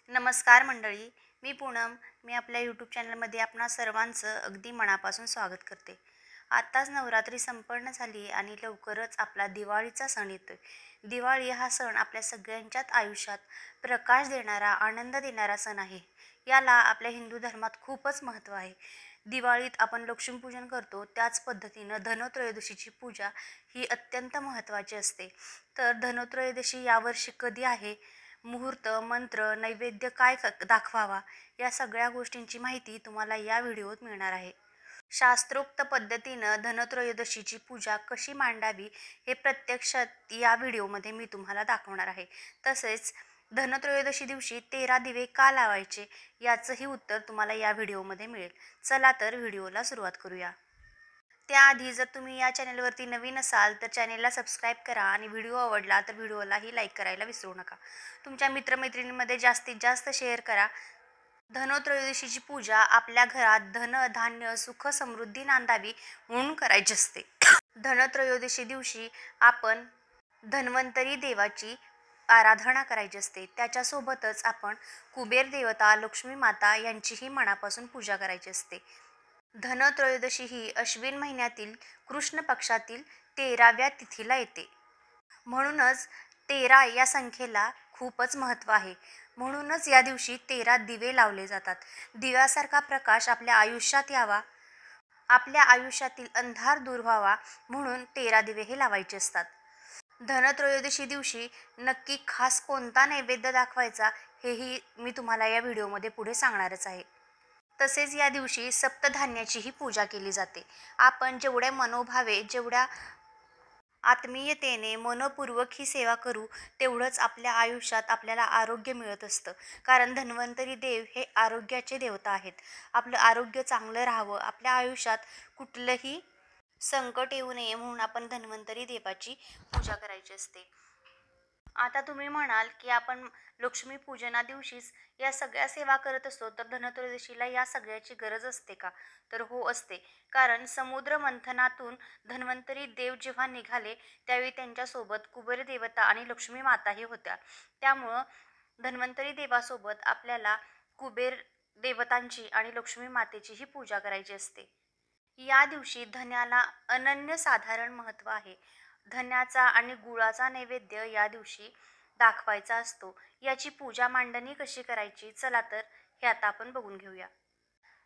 नमस्कार मंडळी, मी पूनम. मी आपल्या यूट्यूब चॅनलमध्ये आपणा सर्वांचं अगदी मनापासून स्वागत करते. आत्ताच नवरात्री संपन्न झाली आणि लवकरच आपला दिवाळीचा सण येतोय. दिवाळी हा सण आपल्या सगळ्यांच्याच आयुष्यात प्रकाश देणारा, आनंद देणारा सण आहे. याला आपल्या हिंदू धर्मात खूपच महत्त्व आहे. दिवाळीत आपण लक्ष्मीपूजन करतो, त्याच पद्धतीनं धनत्रयोदशीची पूजा ही अत्यंत महत्त्वाची असते. तर धनत्रयोदशी यावर्षी कधी आहे, मुहूर्त, मंत्र, नैवेद्य काय दाखवावा, या सगळ्या गोष्टींची माहिती तुम्हाला या व्हिडिओत मिळणार आहे. शास्त्रोक्त पद्धतीनं धनत्रयोदशीची पूजा कशी मांडावी हे प्रत्यक्षात या व्हिडिओमध्ये मी तुम्हाला दाखवणार आहे. तसेच धनत्रयोदशी दिवशी 13 दिवे का लावायचे याचंही उत्तर तुम्हाला या व्हिडिओमध्ये मिळेल. चला तर व्हिडिओला सुरुवात करूया. त्याआधी जर तुम्ही या चॅनलवरती नवीन असाल तर चॅनेलला सबस्क्राईब करा आणि व्हिडिओ आवडला तर व्हिडिओलाही लाईक करायला विसरू नका. तुमच्या मित्रमैत्रिणींमध्ये जास्तीत जास्त शेअर करा. धनत्रयोदशीची पूजा आपल्या घरात धन, धान्य, सुख, समृद्धी नांदावी म्हणून करायची असते. धनत्रयोदशी दिवशी आपण धन्वंतरी देवाची आराधना करायची असते. त्याच्यासोबतच आपण कुबेर देवता, लक्ष्मी माता यांचीही मनापासून पूजा करायची असते. धनत्रयोदशी ही अश्विन महिन्यातील कृष्ण पक्षातील 13व्या तिथीला येते. म्हणूनच 13 या संख्येला खूपच महत्त्व आहे. म्हणूनच या दिवशी 13 दिवे लावले जातात. दिव्यासारखा प्रकाश आपल्या आयुष्यात यावा, आपल्या आयुष्यातील अंधार दूर व्हावा म्हणून 13 दिवे हे लावायचे असतात. धनत्रयोदशी दिवशी नक्की खास कोणता नैवेद्य दाखवायचा हेही मी तुम्हाला या व्हिडिओमध्ये पुढे सांगणारच आहे. तसेच या दिवशी सप्तधान्याचीही पूजा केली जाते. आपण जेवढ्या मनोभावे, जेवढ्या आत्मीयतेने, मनपूर्वक ही सेवा करू, तेवढंच आपल्या आयुष्यात आपल्याला आरोग्य मिळत असतं. कारण धन्वंतरी देव हे आरोग्याचे देवता आहेत. आपलं आरोग्य चांगलं राहावं, आपल्या आयुष्यात कुठलंही संकट येऊ नये म्हणून आपण धन्वंतरी देवाची पूजा करायची असते. आता तुम्ही म्हणाल की आपण लक्ष्मीपूजना दिवशीच या सगळ्या सेवा करत असतो, तर धनत्रयोदशीला या सगळ्याची गरज असते का? तर हो, असते. कारण समुद्र मंथनातून धन्वंतरी देव जेव्हा निघाले त्यावेळी त्यांच्यासोबत कुबेर देवता आणि लक्ष्मी माताही होत्या. त्यामुळं धन्वंतरी देवासोबत आपल्याला कुबेर देवतांची आणि लक्ष्मी मातेचीही पूजा करायची असते. या दिवशी धन्याला अनन्यसाधारण महत्त्व आहे. धन्याचा आणि गुळाचा नैवेद्य या दिवशी दाखवायचा असतो. याची पूजा मांडणी कशी करायची, चला तर हे आता आपण बघून घेऊया.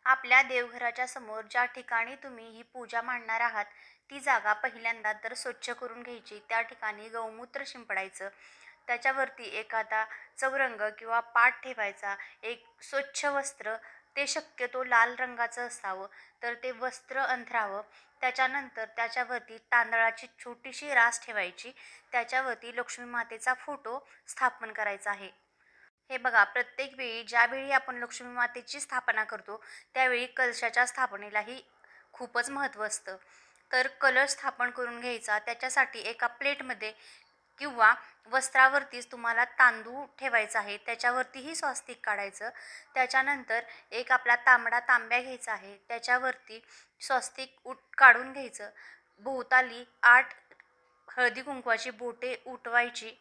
आपल्या देवघराच्या समोर ज्या ठिकाणी तुम्ही ही पूजा मांडणार आहात ती जागा पहिल्यांदा तर स्वच्छ करून घ्यायची. त्या ठिकाणी गौमूत्र शिंपडायचं. त्याच्यावरती एखादा चौरंग किंवा पाट ठेवायचा. एक स्वच्छ वस्त्र, ते शक्यतो लाल रंगाचं असावं, तर ते वस्त्र अंथरावं. त्याच्यानंतर त्याच्यावरती तांदळाची छोटीशी रास ठेवायची. त्याच्यावरती लक्ष्मी मातेचा फोटो स्थापन करायचा आहे. हे बघा, प्रत्येक वेळी ज्यावेळी आपण लक्ष्मी मातेची स्थापना करतो त्यावेळी कलशाच्या स्थापनेलाही खूपच महत्त्व असतं. तर कलश स्थापन करून घ्यायचा. त्याच्यासाठी एका प्लेटमध्ये किंवा वस्त्रावरतीच तुम्हाला तांदूळ ठेवायचा आहे. त्याच्यावरतीही स्वस्तिक काढायचं. त्याच्यानंतर एक आपला तांब्या घ्यायचा आहे. त्याच्यावरती स्वस्तिक काढून घ्यायचं. भोवताली 8 हळदी कुंकवाची बोटे उठवायची.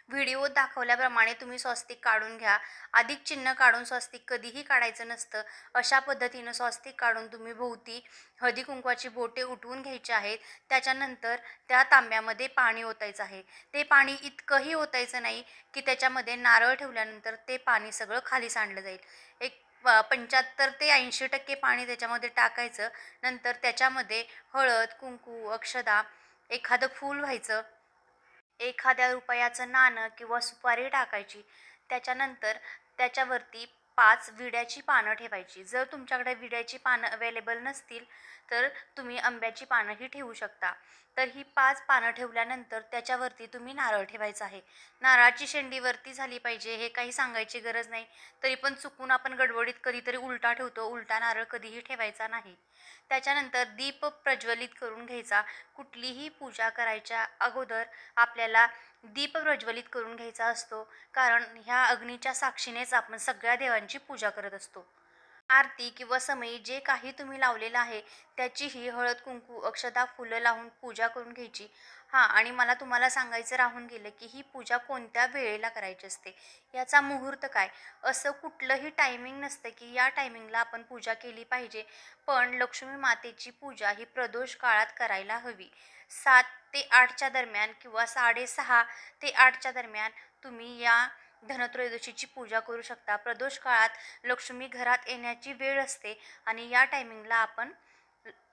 व्हिडिओत दाखवल्याप्रमाणे तुम्ही स्वस्तिक काढून घ्या. अधिक चिन्ह काढून स्वस्तिक कधीही काढायचं नसतं. अशा पद्धतीनं स्वस्तिक काढून तुम्ही भोवती हळदी कुंकवाची बोटे उठवून घ्यायची आहेत. त्याच्यानंतर त्या तांब्यामध्ये पाणी ओतायचं आहे. ते पाणी इतकंही ओतायचं नाही की त्याच्यामध्ये नारळ ठेवल्यानंतर ते पाणी सगळं खाली सांडलं जाईल. एक 75 ते 80% पाणी त्याच्यामध्ये टाकायचं. नंतर त्याच्यामध्ये हळद, कुंकू, अक्षदा, एखादं फूल व्हायचं, एखाद्या रुपयाचं नाणं किंवा सुपारी टाकायची. त्याच्यानंतर त्याच्यावरती 5 विड्याची पानं ठेवायची. जर तुमच्याकडे विड्याची पानं अवेलेबल नसतील तर तुम्ही आंब्याची पानंही ठेवू शकता. तर ही 5 पानं ठेवल्यानंतर त्याच्यावरती तुम्ही नारळ ठेवायचा आहे. नारळाची शेंडी वरती झाली पाहिजे हे काही सांगायची गरज नाही. तरी पण चुकून आपण गडबडीत कधीतरी उलटा ठेवतो. उलटा नारळ कधीही ठेवायचा नाही. त्याच्यानंतर दीप प्रज्वलित करून घ्यायचा. कुठलीही पूजा करायच्या अगोदर आपल्याला दीप प्रज्वलित करून घ्यायचा असतो. कारण ह्या अग्नीच्या साक्षीनेच आपण सगळ्या देवांची पूजा करत असतो. आरती किंवा समई जे काही तुम्ही लावलेलं आहे त्याचीही हळद कुंकू अक्षता फुलं लावून पूजा करून घ्यायची. हां, आणि मला तुम्हाला सांगायचं राहून गेलं की ही पूजा कोणत्या वेळेला करायची असते, याचा मुहूर्त काय. असं कुठलंही टायमिंग नसतं की या टायमिंगला आपण पूजा केली पाहिजे. पण लक्ष्मी मातेची पूजा ही प्रदोष काळात करायला हवी. 7 ते 8च्या दरम्यान किंवा 6:30 ते 8च्या दरम्यान तुम्ही या धनत्रयोदशीची पूजा करू शकता. प्रदोष काळात लक्ष्मी घरात येण्याची वेळ असते आणि या टायमिंगला आपण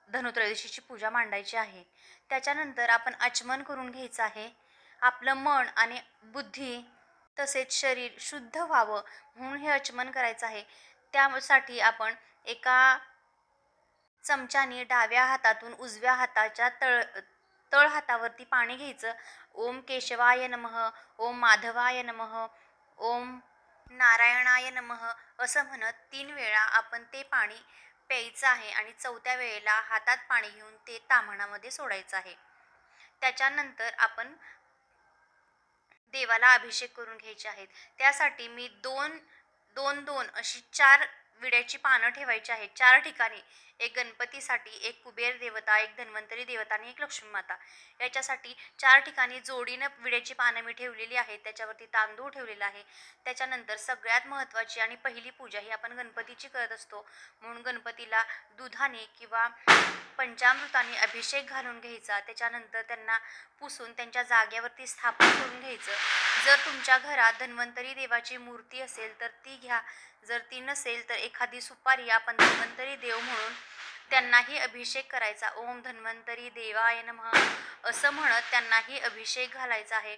धनत्रयोदशीची पूजा मांडायची आहे. त्याच्यानंतर आपण आचमन करून घ्यायचं आहे. आपलं मन आणि बुद्धी तसेच शरीर शुद्ध व्हावं म्हणून हे आचमन करायचं आहे. त्यासाठी आपण एका चमच्याने डाव्या हातातून उजव्या हाताच्या तळ हातावरती पाणी घ्यायचं. ओम केशवाय नमः, ओम माधवाय नमः, ओम नारायणाय नमः असं म्हणत 3 वेळा आपण ते पाणी प्यायचं आहे आणि 4थ्या वेळेला हातात पाणी घेऊन ते ताम्हणामध्ये सोडायचं आहे. त्याच्यानंतर आपण देवाला अभिषेक करून घ्यायचे आहेत. त्यासाठी मी दोन दोन दोन अशी 4 विड्याची पानं ठेवायची आहेत 4 ठिकाणी. एक गणपतीसाठी, एक कुबेर देवता, एक धन्वंतरी देवता आणि एक लक्ष्मी माता. याच्यासाठी 4 ठिकाणी जोडीनं विड्याची पानं मी ठेवलेली आहेत. त्याच्यावरती तांदूळ ठेवलेला आहे. त्याच्यानंतर सगळ्यात महत्त्वाची आणि पहिली पूजा ही आपण गणपतीची करत असतो, म्हणून गणपतीला दुधाने किंवा पंचामृताने अभिषेक घालून घ्यायचा. त्याच्यानंतर त्यांना पुसून त्यांच्या जागेवरती स्थापन करून घ्यायचं. जर तुमच्या घरात धन्वंतरी देवाची मूर्ती असेल तर ती घ्या. जर ती नसेल तर एखादी सुपारी आपण धन्वंतरी देव म्हणून त्यांनाही अभिषेक करायचा. ओम धन्वंतरी देवाय नमः असं म्हणत त्यांनाही अभिषेक घालायचा आहे.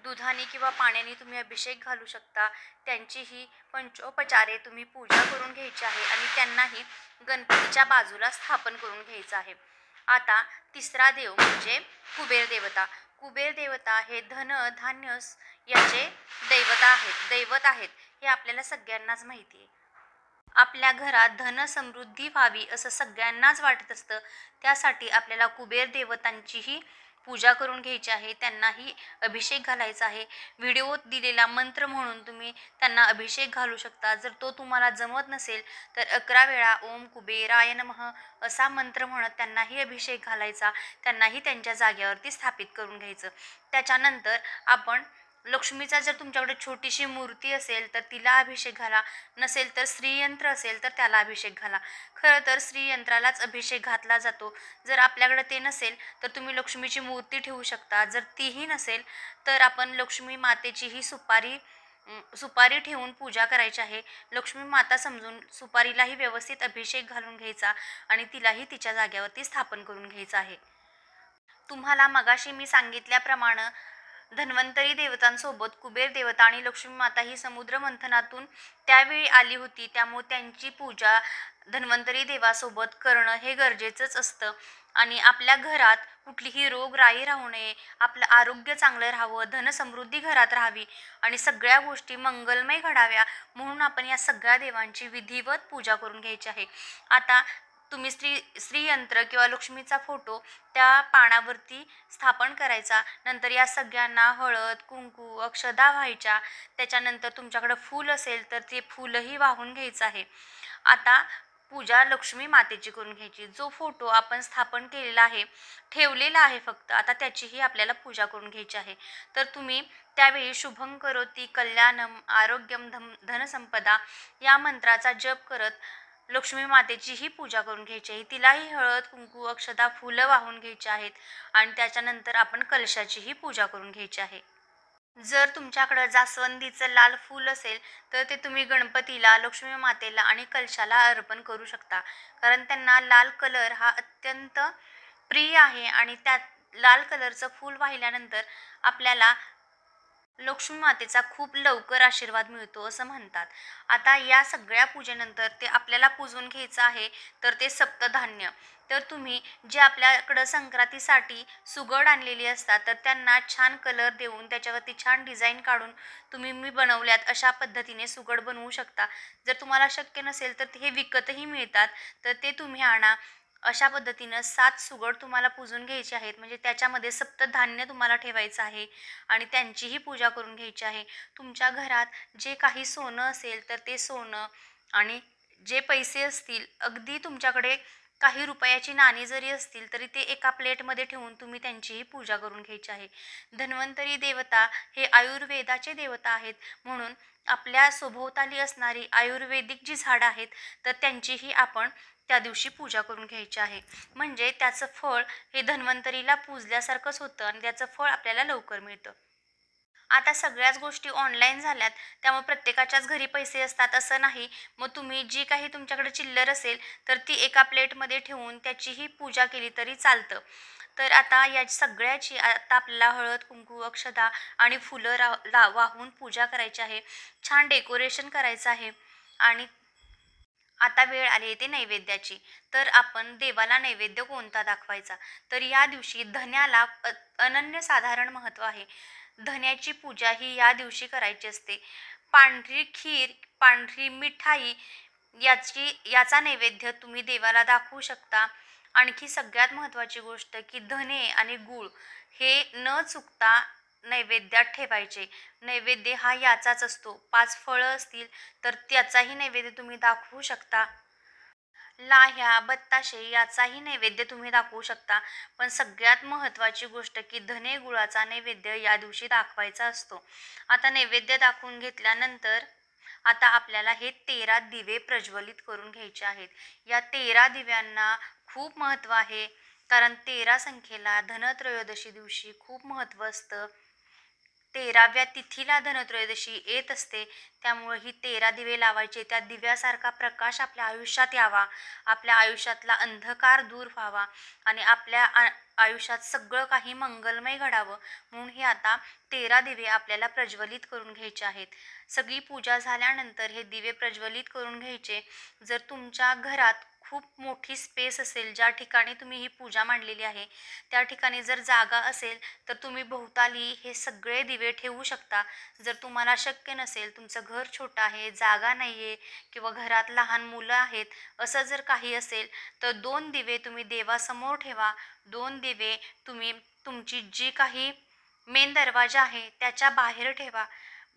दुधाने किंवा पाण्याने तुम्ही अभिषेक घालू शकता. त्यांचीही पंचोपचारे तुम्ही पूजा करून घ्यायची आहे आणि त्यांनाही गणपतीच्या बाजूला स्थापन करून घ्यायचं आहे. आता तिसरा देव म्हणजे कुबेर देवता. कुबेर देवता हे धन धान्य याचे दैवत आहेत. हे आपल्याला सगळ्यांनाच माहिती आहे. आपल्या घरात धन समृद्धी व्हावी असं सगळ्यांनाच वाटत असतं. त्यासाठी आपल्याला कुबेर देवतांचीही पूजा करून घ्यायची आहे. त्यांनाही अभिषेक घालायचा आहे. व्हिडिओत दिलेला मंत्र म्हणून तुम्ही त्यांना अभिषेक घालू शकता. जर तो तुम्हाला जमत नसेल तर 11 वेळा ओम कुबेराय नमः असा मंत्र म्हणत त्यांनाही अभिषेक घालायचा. त्यांनाही त्यांच्या जागेवरती स्थापित करून घ्यायचं. त्याच्यानंतर आपण लक्ष्मीचा जर तुमच्याकडे छोटीशी मूर्ती असेल तर तिला अभिषेक घाला. नसेल तर श्रीयंत्र असेल तर त्याला अभिषेक घाला. खरं तर श्रीयंत्रालाच अभिषेक घातला जातो. जर आपल्याकडे ते नसेल तर तुम्ही लक्ष्मीची मूर्ती ठेवू शकता. जर तीही नसेल तर आपण लक्ष्मी मातेचीही सुपारी ठेवून पूजा करायची आहे. लक्ष्मी माता समजून सुपारीलाही व्यवस्थित अभिषेक घालून घ्यायचा आणि तिलाही तिच्या जागेवरती स्थापन करून घ्यायचं आहे. तुम्हाला मगाशी मी सांगितल्याप्रमाणे धन्वंतरी देवतांसोबत कुबेर देवता आणि लक्ष्मी माता ही समुद्र मंथनातून त्यावेळी आली होती. त्यामुळे त्यांची पूजा धन्वंतरी देवासोबत करणं हे गरजेचंच असतं. आणि आपल्या घरात कुठलीही रोगराई राहू नये, आपलं आरोग्य चांगलं राहावं, धनसमृद्धी घरात राहावी आणि सगळ्या गोष्टी मंगलमय घडाव्या म्हणून आपण या सगळ्या देवांची विधिवत पूजा करून घ्यायची आहे. आता तुम्ही श्रीयंत्र किंवा लक्ष्मीचा फोटो त्या पानावरती स्थापन करायचा. नंतर या सगळ्यांना हळद कुंकू अक्षदा व्हायच्या. त्याच्यानंतर तुमच्याकडं फूल असेल तर ते फूलही वाहून घ्यायचं आहे. आता पूजा लक्ष्मी मातेची करून घ्यायची. जो फोटो आपण स्थापन केलेला आहे ठेवलेला आहे फक्त, आता त्याचीही आपल्याला पूजा करून घ्यायची आहे. तर तुम्ही त्यावेळी शुभं करोति कल्याणम आरोग्यम धनसंपदा या मंत्राचा जप करत लक्ष्मी मातेचीही पूजा करून घ्यायची आहे. तिलाही हळद कुंकू अक्षदा फुलं वाहून घ्यायची आहेत आणि त्याच्यानंतर आपण कलशाचीही पूजा करून घ्यायची आहे. जर तुमच्याकडं जास्वंदीचं लाल फूल असेल तर ते तुम्ही गणपतीला, लक्ष्मी मातेला आणि कलशाला अर्पण करू शकता. कारण त्यांना लाल कलर हा अत्यंत प्रिय आहे आणि त्या लाल कलरचं फूल वाहिल्यानंतर आपल्याला लक्ष्मी मातेचा खूप लवकर आशीर्वाद मिळतो असं म्हणतात. आता या सगळ्या पूजेनंतर ते आपल्याला पूजून घ्यायचं आहे तर ते सप्तधान्य. तर तुम्ही जे आपल्याकडं संक्रांतीसाठी सुगड आणलेली असतात तर त्यांना छान कलर देऊन त्याच्यावरती छान डिझाईन काढून तुम्ही मी बनवल्यात अशा पद्धतीने सुगड बनवू शकता. जर तुम्हाला शक्य नसेल तर हे विकतही मिळतात तर ते तुम्ही आणा. अशा पद्धतीनं 7 सुगड तुम्हाला पूजून घ्यायचे आहेत. म्हणजे त्याच्यामध्ये सप्तधान्य तुम्हाला ठेवायचं आहे आणि त्यांचीही पूजा करून घ्यायची आहे. तुमच्या घरात जे काही सोनं असेल तर ते सोनं आणि जे पैसे असतील, अगदी तुमच्याकडे काही रुपयाची नाणी जरी असतील तरी ते एका प्लेटमध्ये ठेवून तुम्ही त्यांचीही पूजा करून घ्यायची आहे. धन्वंतरी देवता हे आयुर्वेदाचे देवता आहेत, म्हणून आपल्या सभोवताली असणारी आयुर्वेदिक जी झाडं आहेत तर त्यांचीही आपण त्या दिवशी पूजा करून घ्यायची आहे. म्हणजे त्याचं फळ हे धन्वंतरीला पूजल्यासारखंच होतं आणि त्याचं फळ आपल्याला लवकर मिळतं. आता सगळ्याच गोष्टी ऑनलाईन झाल्यात, त्यामुळे प्रत्येकाच्याच घरी पैसे असतात असं नाही. मग तुम्ही जी काही तुमच्याकडे चिल्लर असेल तर ती एका प्लेटमध्ये ठेवून त्याचीही पूजा केली तरी चालतं. तर आता या सगळ्याची आता आपल्याला हळद, कुंकू, अक्षता आणि फुलं वाहून पूजा करायची आहे. छान डेकोरेशन करायचं आहे. आणि आता वेळ आली आहे ते नैवेद्याची. तर आपण देवाला नैवेद्य कोणता दाखवायचा? तर या दिवशी धन्याला अनन्यसाधारण महत्त्व आहे. धन्याची पूजा ही या दिवशी करायची असते. पांढरी खीर, पांढरी मिठाई याचा नैवेद्य तुम्ही देवाला दाखवू शकता. आणखी सगळ्यात महत्त्वाची गोष्ट की धने आणि गूळ हे न चुकता नैवेद्यात ठेवायचे. नैवेद्य हा याचाच असतो. 5 फळं असतील तर त्याचाही नैवेद्य तुम्ही दाखवू शकता. लाह्या, बत्ताशे याचाही नैवेद्य तुम्ही दाखवू शकता. पण सगळ्यात महत्त्वाची गोष्ट की धने गुळाचा नैवेद्य या दिवशी दाखवायचा असतो. आता नैवेद्य दाखवून घेतल्यानंतर आता आपल्याला हे 13 दिवे प्रज्वलित करून घ्यायचे आहेत. या 13 दिव्यांना खूप महत्त्व आहे. कारण 13 संख्येला धनत्रयोदशी दिवशी खूप महत्त्व असतं. 13व्या तिथीला धनत्रयोदशी येत असते. त्यामुळे ही 13 दिवे लावायचे. त्या दिव्यासारखा प्रकाश आपल्या आयुष्यात यावा, आपल्या आयुष्यातला अंधकार दूर व्हावा आणि आपल्या आयुष्यात सगळं काही मंगलमय घडावं, म्हणून हे आता 13 दिवे आपल्याला प्रज्वलित करून घ्यायचे आहेत. सगळी पूजा झाल्यानंतर हे दिवे प्रज्वलित करून घ्यायचे. जर तुमच्या घरात खूप मोठी स्पेस असेल, ज्या ठिकाणी तुम्ही ही पूजा मांडलेली आहे त्या ठिकाणी जर जागा असेल तर तुम्ही भोवताली हे सगळे दिवे ठेवू शकता. जर तुम्हाला शक्य नसेल, तुमचं घर छोटं आहे, जागा नाही आहे किंवा घरात लहान मुलं आहेत, असं जर काही असेल तर 2 दिवे तुम्ही देवासमोर ठेवा. 2 दिवे तुम्ही तुमची जी काही मेन दरवाजा आहे त्याच्या बाहेर ठेवा.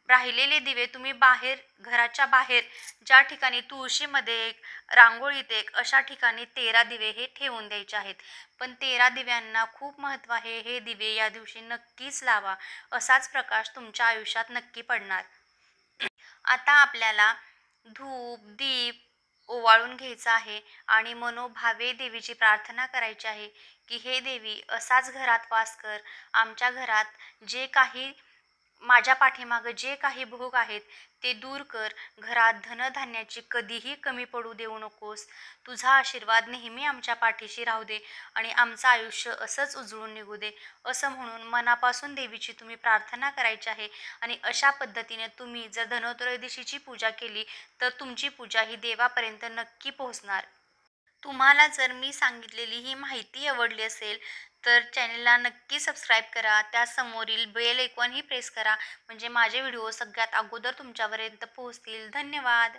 राहिलेले दिवे तुम्ही बाहेर, घराच्या बाहेर ज्या ठिकाणी तुळशीमध्ये एक, रांगोळीत एक, अशा ठिकाणी 13 दिवे हे ठेवून द्यायचे आहेत. पण 13 दिव्यांना खूप महत्त्व आहे. हे दिवे या दिवशी नक्कीच लावा. असाच प्रकाश तुमच्या आयुष्यात नक्की पडणार. आता आपल्याला धूप, दीप ओवाळून घ्यायचा आहे आणि मनोभावे देवीची प्रार्थना करायची आहे की हे देवी असाच घरात वास कर. आमच्या घरात जे काही, माझ्या पाठीमागं जे काही भोग आहेत ते दूर कर. घरात धनधान्याची कधीही कमी पडू देऊ नकोस. तुझा आशीर्वाद नेहमी आमच्या पाठीशी राहू दे आणि आमचं आयुष्य असंच उजळून निघू दे, असं म्हणून मनापासून देवीची तुम्ही प्रार्थना करायची आहे. आणि अशा पद्धतीने तुम्ही जर धनत्रयोदशीची पूजा केली तर तुमची पूजा ही देवापर्यंत नक्की पोहोचणार. तुम्हाला जर मी सांगितलेली ही माहिती आवडली असेल तर चॅनलला नक्की सबस्क्राईब करा. त्या समोरील बेल आयकॉनही प्रेस करा, म्हणजे माझे व्हिडिओ सगळ्यात अगोदर तुमच्यापर्यंत पोहोचतील. धन्यवाद.